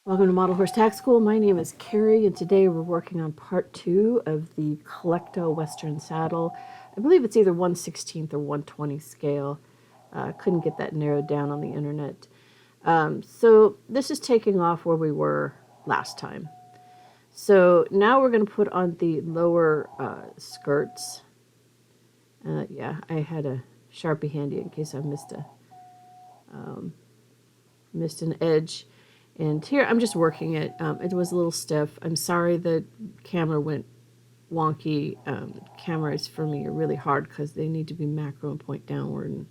Welcome to Model Horse Tack School. My name is Carrie, and today we're working on part 2 of the CollectA Western Saddle. I believe it's either 1/16 or 1/20 scale. Couldn't get that narrowed down on the internet. So this is taking off where we were last time. So now we're going to put on the lower skirts. Yeah, I had a Sharpie handy in case I missed an edge. And here I'm just working it. It was a little stiff. I'm sorry the camera went wonky. Cameras for me are really hard because they need to be macro and point downward. And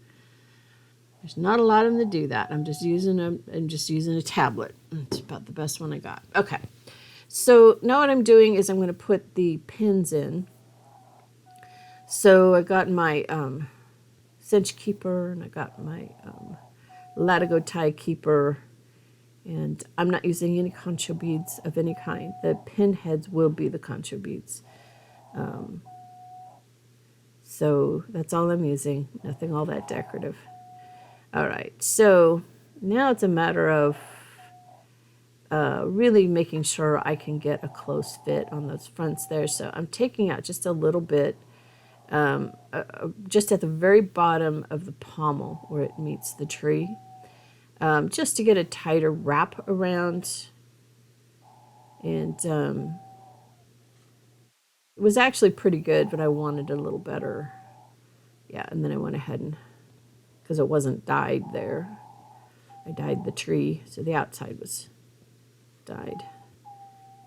there's not a lot of them to do that. I'm just using a tablet. It's about the best one I got. Okay. So now what I'm doing is I'm going to put the pins in. So I got my cinch keeper and I got my latigo tie keeper. And I'm not using any concho beads of any kind. The pin heads will be the concho beads. So that's all I'm using. Nothing all that decorative. All right. So now it's a matter of really making sure I can get a close fit on those fronts there. So I'm taking out just a little bit, just at the very bottom of the pommel where it meets the tree. Just to get a tighter wrap around. And it was actually pretty good, but I wanted a little better. Yeah, and then I went ahead and, because it wasn't dyed there, I dyed the tree, so the outside was dyed.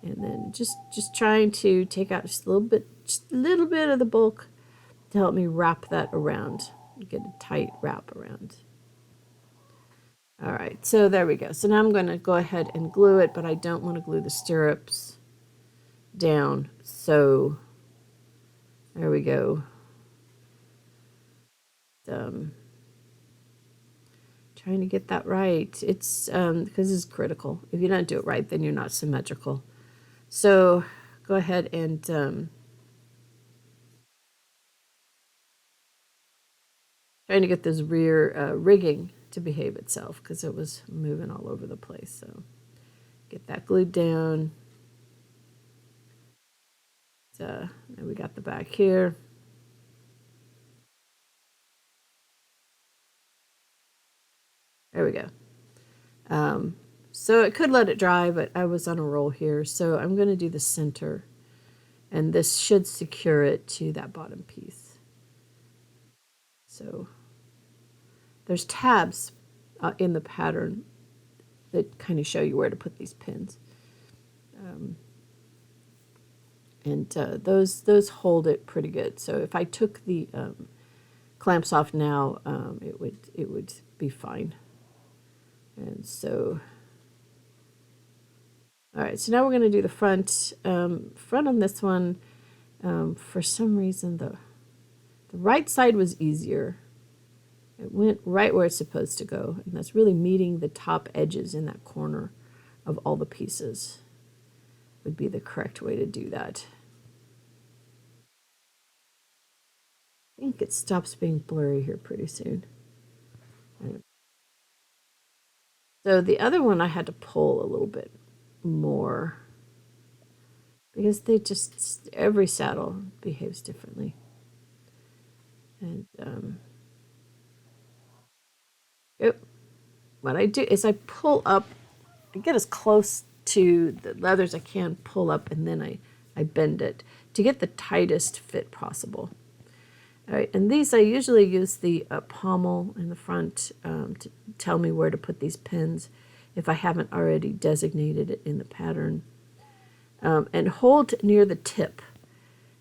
And then just trying to take out just a little bit of the bulk to help me wrap that around, get a tight wrap around. All right, so there we go. So now I'm going to go ahead and glue it, but I don't want to glue the stirrups down. So there we go. Trying to get that right. It's because it's critical. If you don't do it right, then you're not symmetrical. So go ahead and trying to get this rear rigging to behave itself because it was moving all over the place. So get that glued down. And we got the back here. There we go. So it could let it dry, but I was on a roll here. So I'm going to do the center. And this should secure it to that bottom piece. So there's tabs in the pattern that kind of show you where to put these pins. And those hold it pretty good. So if I took the clamps off now, it would be fine. And so, all right. So now we're going to do the front. Front on this one. For some reason, the right side was easier. It went right where it's supposed to go, and that's really meeting the top edges in that corner of all the pieces would be the correct way to do that. I think it stops being blurry here pretty soon. So the other one I had to pull a little bit more because they just, every saddle behaves differently. And what I do is I pull up, I get as close to the leather as I can, pull up, and then I bend it to get the tightest fit possible. All right, and these I usually use the pommel in the front to tell me where to put these pins if I haven't already designated it in the pattern. And hold near the tip.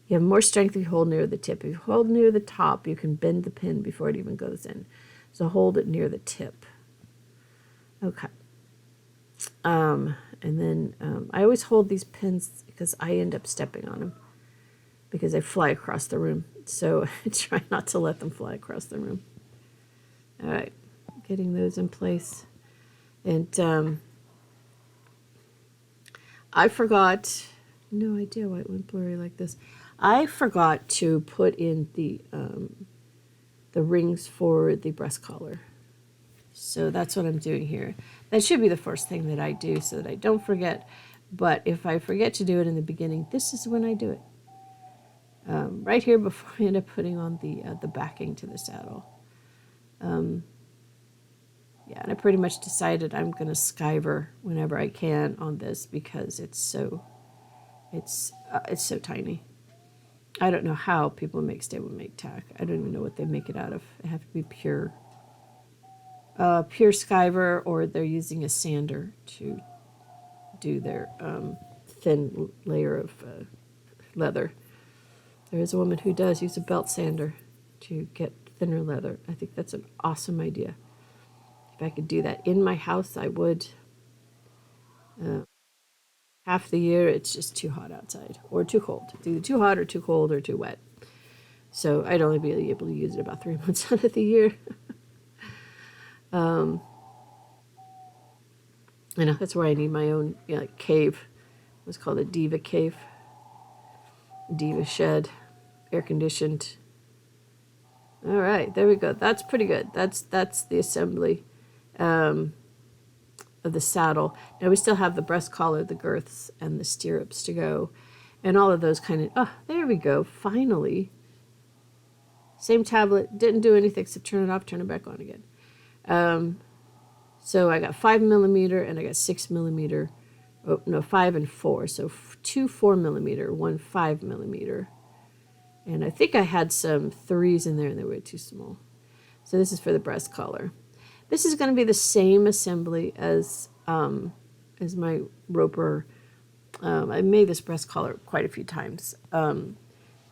You have more strength if you hold near the tip. If you hold near the top, you can bend the pin before it even goes in. So hold it near the tip. Okay. And then I always hold these pins because I end up stepping on them because they fly across the room. So I try not to let them fly across the room. All right, getting those in place. And I forgot, no idea why it went blurry like this. I forgot to put in the rings for the breast collar. So that's what I'm doing here. That should be the first thing that I do so that I don't forget. But if I forget to do it in the beginning, this is when I do it. Right here before I end up putting on the backing to the saddle. Yeah, and I pretty much decided I'm going to skiver whenever I can on this because it's so tiny. I don't know how people make stablemate tack. I don't even know what they make it out of. It have to be pure skiver, or they're using a sander to do their thin layer of leather. There is a woman who does use a belt sander to get thinner leather. I think that's an awesome idea. If I could do that in my house, I would. Half the year, it's just too hot outside or too cold. It's either too hot or too cold or too wet. So I'd only be able to use it about 3 months out of the year. I know that's where I need my own cave. It was called a Diva cave, Diva shed, air conditioned. All right, there we go. That's pretty good. That's the assembly of the saddle. Now we still have the breast collar, the girths, and the stirrups to go, and all of those kind of. Oh, there we go. Finally, same tablet. Didn't do anything except turn it off, turn it back on again. So I got 5mm and I got 6mm. Oh no, 5 and 4. So 2 4mm, 1 5mm. And I think I had some 3s in there and they were too small. So this is for the breast collar. This is going to be the same assembly as my roper. I made this breast collar quite a few times.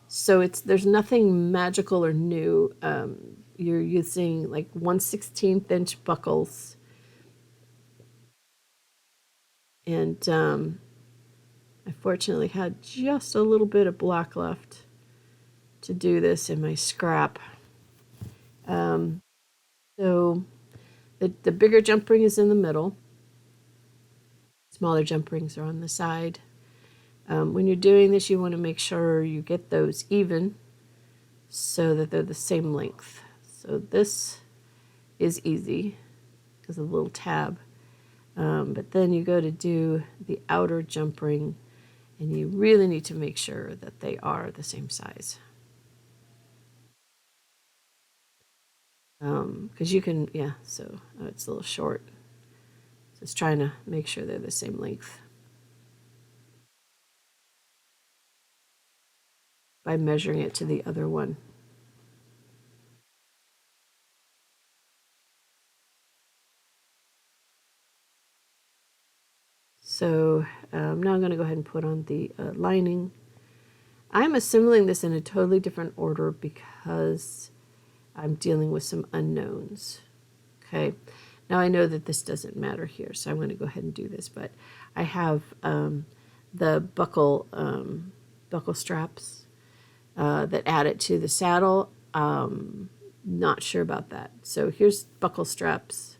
So there's nothing magical or new. You're using like 1/16 inch buckles. And I fortunately had just a little bit of black left to do this in my scrap. So the bigger jump ring is in the middle. Smaller jump rings are on the side. When you're doing this, you want to make sure you get those even so that they're the same length. So this is easy because of the little tab. But then you go to do the outer jump ring, and you really need to make sure that they are the same size. Because you can, so it's a little short. So it's trying to make sure they're the same length by measuring it to the other one. So now I'm going to go ahead and put on the lining. I'm assembling this in a totally different order because I'm dealing with some unknowns. Okay, now I know that this doesn't matter here, so I'm going to go ahead and do this. But I have the buckle straps that add it to the saddle. Not sure about that. So here's buckle straps.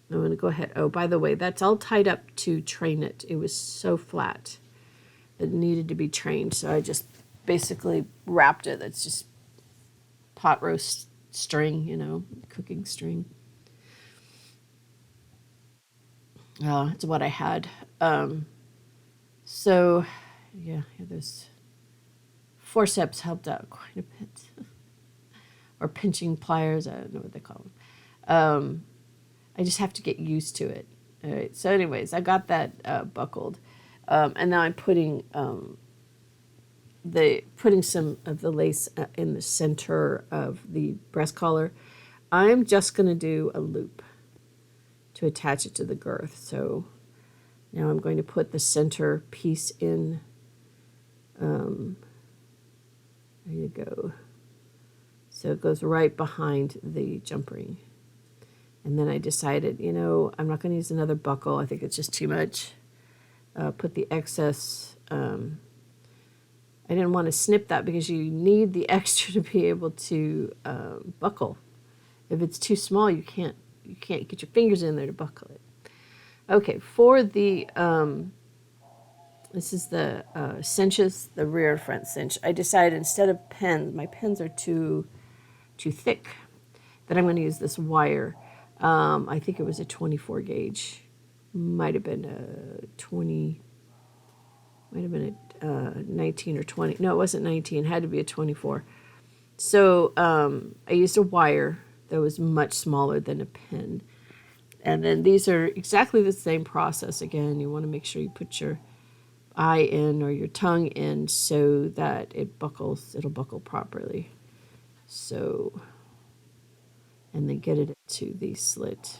I'm going to go ahead. Oh, by the way, that's all tied up to train it. It was so flat. It needed to be trained, so I just basically wrapped it. That's just pot roast string, cooking string. It's what I had. So, there's forceps helped out quite a bit. Or pinching pliers, I don't know what they call them. I just have to get used to it. All right. So, anyways, I got that buckled, and now I'm putting some of the lace in the center of the breast collar. I'm just going to do a loop to attach it to the girth. So now I'm going to put the center piece in. There you go. So it goes right behind the jump ring. And then I decided, I'm not going to use another buckle. I think it's just too much. Put the excess. I didn't want to snip that because you need the extra to be able to buckle. If it's too small, you can't get your fingers in there to buckle it. Okay, for the this is the cinches, the rear and front cinch. I decided instead of pens, my pens are too thick, that I'm going to use this wire. I think it was a 24 gauge. might have been a 20, might have been a 19 or 20. No, it wasn't 19. It had to be a 24. So I used a wire that was much smaller than a pin. And then these are exactly the same process. Again, you want to make sure you put your eye in or your tongue in so that it buckles, it'll buckle properly. So, and then get it to the slit.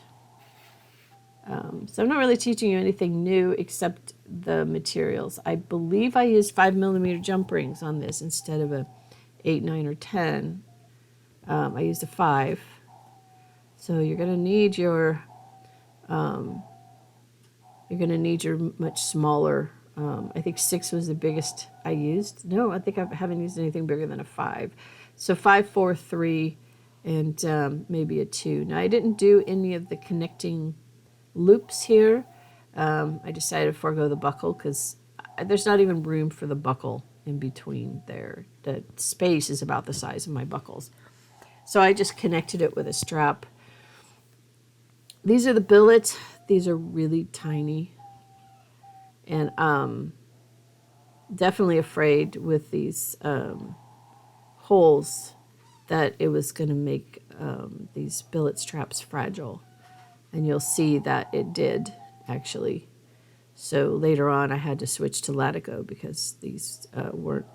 So I'm not really teaching you anything new except the materials. I believe I used 5mm jump rings on this instead of a 8, 9, or 10. I used a 5. So you're going to need your much smaller. I think 6 was the biggest I used. No, I think I haven't used anything bigger than a 5. So 5, 4, 3, and maybe a 2. Now I didn't do any of the connecting loops here. I decided to forego the buckle because there's not even room for the buckle in between there. The space is about the size of my buckles. So I just connected it with a strap. These are the billets. These are really tiny. And definitely afraid with these holes that it was going to make these billet straps fragile. And you'll see that it did, actually. So later on, I had to switch to Latigo because these weren't.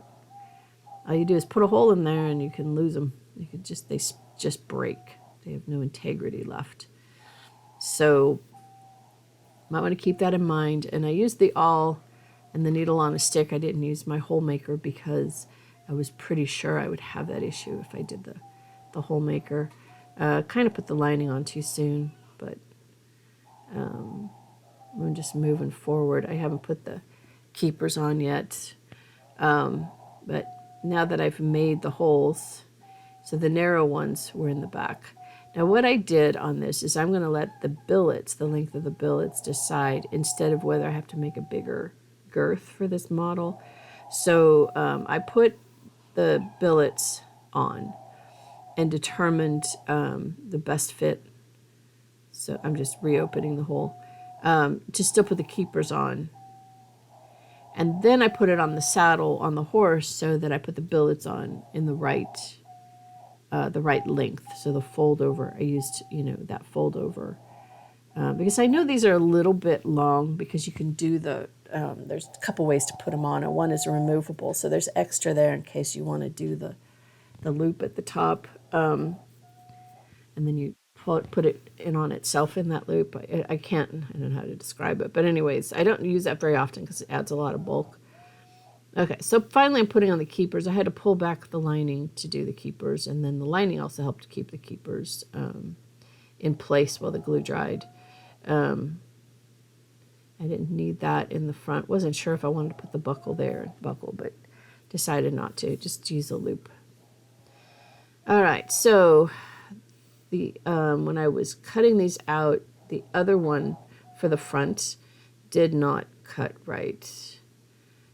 All you do is put a hole in there, and you can lose them. They just break. They have no integrity left. So, might want to keep that in mind. And I used the awl and the needle on a stick. I didn't use my hole maker because I was pretty sure I would have that issue if I did the hole maker. Kind of put the lining on too soon, but I'm just moving forward. I haven't put the keepers on yet, but now that I've made the holes, so the narrow ones were in the back. Now what I did on this is I'm going to let the billets, the length of the billets, decide instead of whether I have to make a bigger girth for this model. So I put the billets on and determined the best fit. So I'm just reopening the hole. To still put the keepers on. And then I put it on the saddle on the horse so that I put the billets on in the right length. So the fold over, I used, that fold over. Because I know these are a little bit long because you can do there's a couple ways to put them on. And one is removable. So there's extra there in case you want to do the loop at the top. And then you put it in on itself in that loop. I don't know how to describe it. But anyways, I don't use that very often because it adds a lot of bulk. Okay, so finally I'm putting on the keepers. I had to pull back the lining to do the keepers. And then the lining also helped keep the keepers in place while the glue dried. I didn't need that in the front. Wasn't sure if I wanted to put the buckle there, but decided not to. Just use a loop. All right, so when I was cutting these out, the other one for the front did not cut right.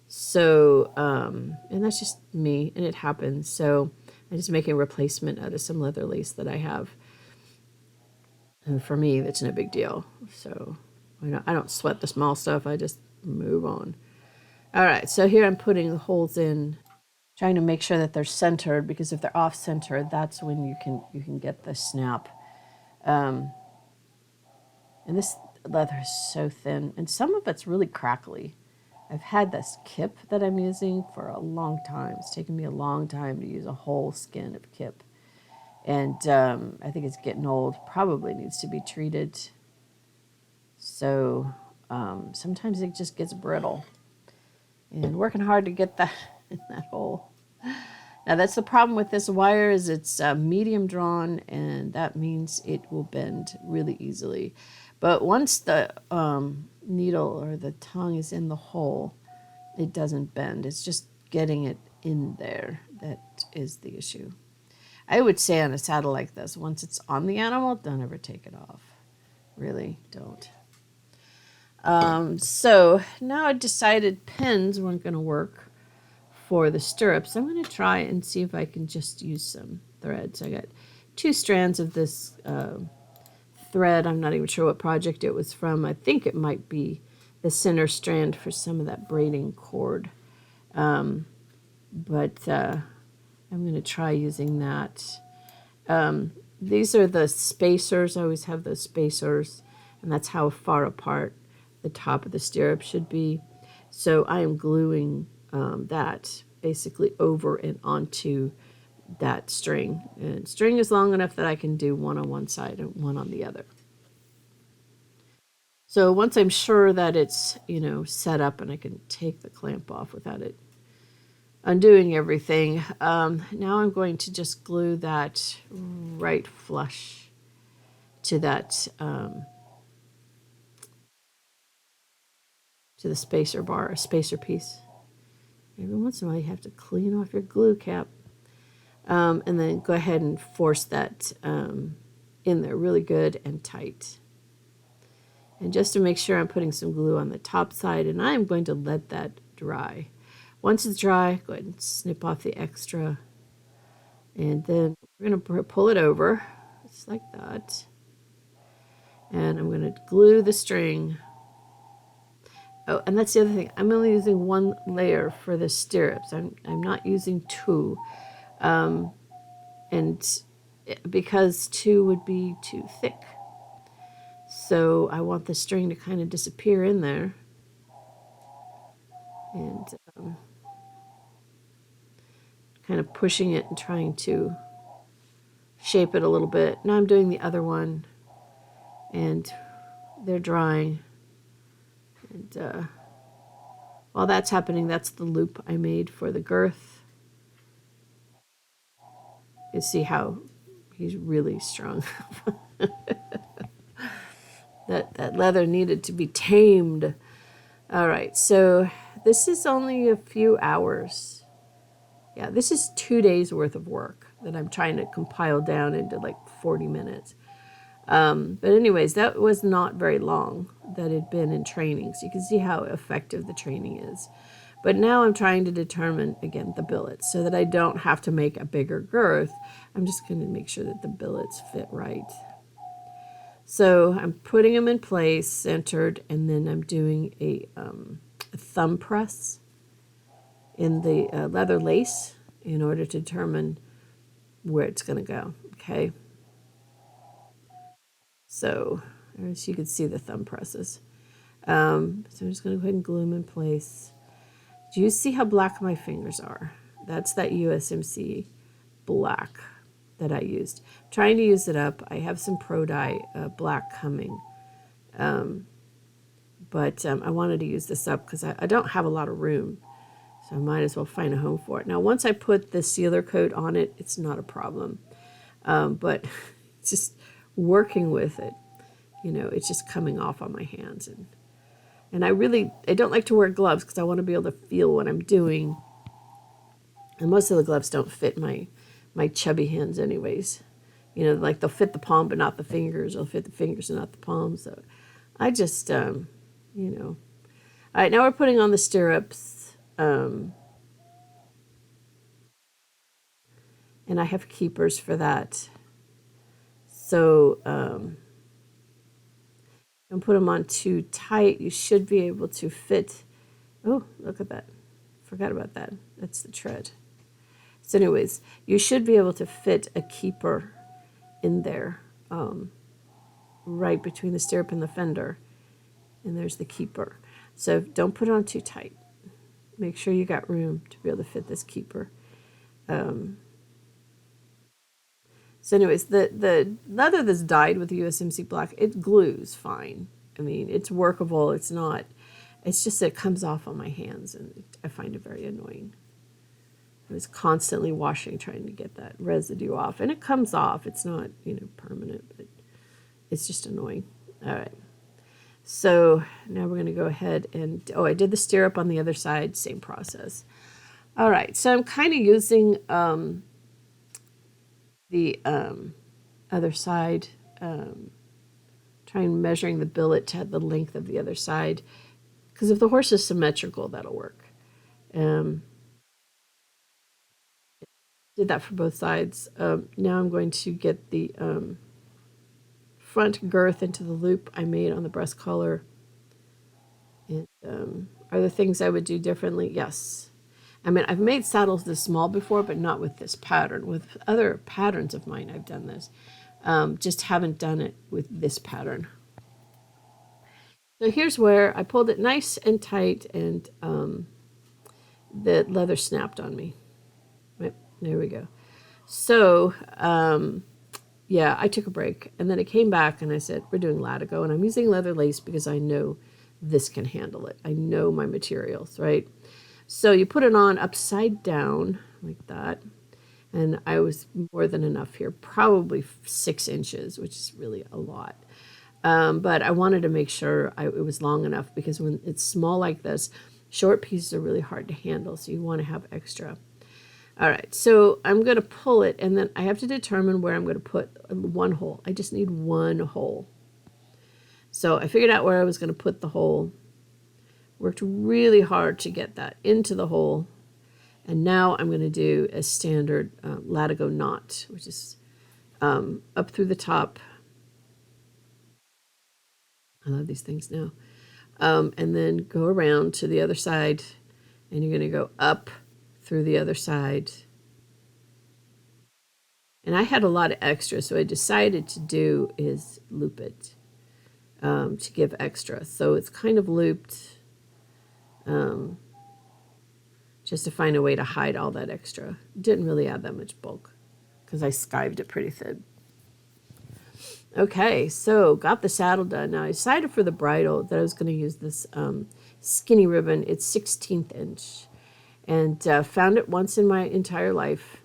So, and that's just me, and it happens. So I'm just making a replacement out of some leather lace that I have. And for me, that's no big deal. So I don't sweat the small stuff. I just move on. All right, so here I'm putting the holes in, trying to make sure that they're centered, because if they're off center, that's when you can get the snap. And this leather is so thin, and some of it's really crackly. I've had this kip that I'm using for a long time. It's taken me a long time to use a whole skin of kip. And I think it's getting old. Probably needs to be treated. So sometimes it just gets brittle. And working hard to get that in that hole. Now that's the problem with this wire, is it's medium drawn, and that means it will bend really easily. But once the needle or the tongue is in the hole, it doesn't bend. It's just getting it in there that is the issue. I would say on a saddle like this, once it's on the animal, don't ever take it off. Really, don't. So now I decided pins weren't going to work for the stirrups. I'm going to try and see if I can just use some threads. I got 2 strands of this thread. I'm not even sure what project it was from. I think it might be the center strand for some of that braiding cord. But I'm going to try using that. These are the spacers. I always have those spacers, and that's how far apart the top of the stirrup should be. So I am gluing that basically over and onto that string. And string is long enough that I can do one on one side and one on the other. So once I'm sure that it's, set up and I can take the clamp off without it undoing everything, now I'm going to just glue that right flush to that, to the spacer bar, a spacer piece. Every once in a while you have to clean off your glue cap. And then go ahead and force that in there really good and tight. And just to make sure, I'm putting some glue on the top side, and I'm going to let that dry. Once it's dry, go ahead and snip off the extra. And then we're going to pull it over, just like that. And I'm going to glue the string. Oh, and that's the other thing. I'm only using one layer for the stirrups. I'm not using two. And because two would be too thick. So I want the string to kind of disappear in there. And kind of pushing it and trying to shape it a little bit. Now I'm doing the other one, and they're drying. And while that's happening, that's the loop I made for the girth. You see how he's really strong. That leather needed to be tamed. All right, so this is only a few hours. Yeah, this is 2 days worth of work that I'm trying to compile down into like 40 minutes. But anyways, that was not very long that had been in training. So you can see how effective the training is. But now I'm trying to determine, again, the billets so that I don't have to make a bigger girth. I'm just going to make sure that the billets fit right. So I'm putting them in place, centered, and then I'm doing a thumb press in the leather lace in order to determine where it's going to go, okay? So as you can see the thumb presses. So I'm just going to go ahead and glue them in place. Do you see how black my fingers are? That's that USMC black that I used. I'm trying to use it up. I have some Pro Dye black coming. But I wanted to use this up because I don't have a lot of room. So I might as well find a home for it. Now, once I put the sealer coat on it, it's not a problem. But just working with it, it's just coming off on my hands. And I don't like to wear gloves because I want to be able to feel what I'm doing. And most of the gloves don't fit my chubby hands anyways. Like they'll fit the palm but not the fingers. They'll fit the fingers and not the palm. So I just, All right, now we're putting on the stirrups. And I have keepers for that. So don't put them on too tight. You should be able to fit. Oh, look at that. Forgot about that. That's the tread. So anyways, you should be able to fit a keeper in there, right between the stirrup and the fender. And there's the keeper. So don't put it on too tight. Make sure you got room to be able to fit this keeper. So anyways, the leather that's dyed with the USMC black, it glues fine. I mean, it's workable. It's just that it comes off on my hands, and I find it very annoying. I was constantly washing, trying to get that residue off, and it comes off. It's not, permanent, but it's just annoying. All right. So now we're going to go ahead and, I did the stirrup on the other side, same process. All right, so I'm kind of using the other side, trying measuring the billet to the length of the other side, because if the horse is symmetrical, that'll work. Did that for both sides. Now I'm going to get the front girth into the loop I made on the breast collar. And are there things I would do differently? Yes. I mean, I've made saddles this small before, but not with this pattern. With other patterns of mine, I've done this. Just haven't done it with this pattern. So here's where I pulled it nice and tight, and the leather snapped on me. Right, there we go. So, yeah, I took a break, and then I came back, and I said, we're doing latigo, and I'm using leather lace because I know this can handle it. I know my materials, right? So you put it on upside down like that. And I was more than enough here, probably 6 inches, which is really a lot. But I wanted to make sure it was long enough because when it's small like this, short pieces are really hard to handle. So you want to have extra. All right, so I'm going to pull it, and then I have to determine where I'm going to put one hole. I just need one hole. So I figured out where I was going to put the hole. Worked really hard to get that into the hole. And now I'm going to do a standard latigo knot, which is up through the top. I love these things now. And then go around to the other side, and you're going to go up through the other side. And I had a lot of extra, so I decided to do is loop it to give extra. So it's kind of looped just to find a way to hide all that extra. Didn't really add that much bulk because I skived it pretty thin. Okay, so got the saddle done. Now I decided for the bridle that I was going to use this skinny ribbon. It's 16th inch. And found it once in my entire life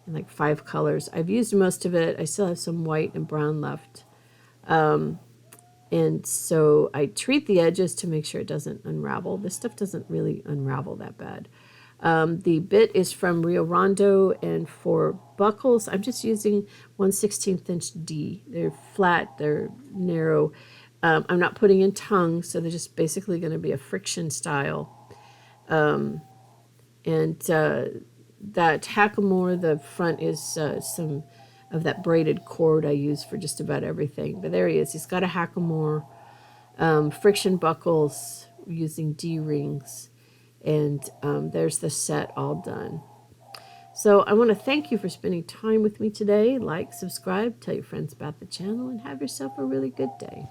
in like 5 colors. I've used most of it. I still have some white and brown left. And so I treat the edges to make sure it doesn't unravel. This stuff doesn't really unravel that bad. The bit is from Rio Rondo, and for buckles, I'm just using 1/16 inch D. They're flat, they're narrow. I'm not putting in tongue, so they're just basically going to be a friction style. And that hackamore, the front is some of that braided cord I use for just about everything. But there he is. He's got a hackamore, friction buckles using D-rings. And there's the set all done. So I want to thank you for spending time with me today. Like, subscribe, tell your friends about the channel, and have yourself a really good day.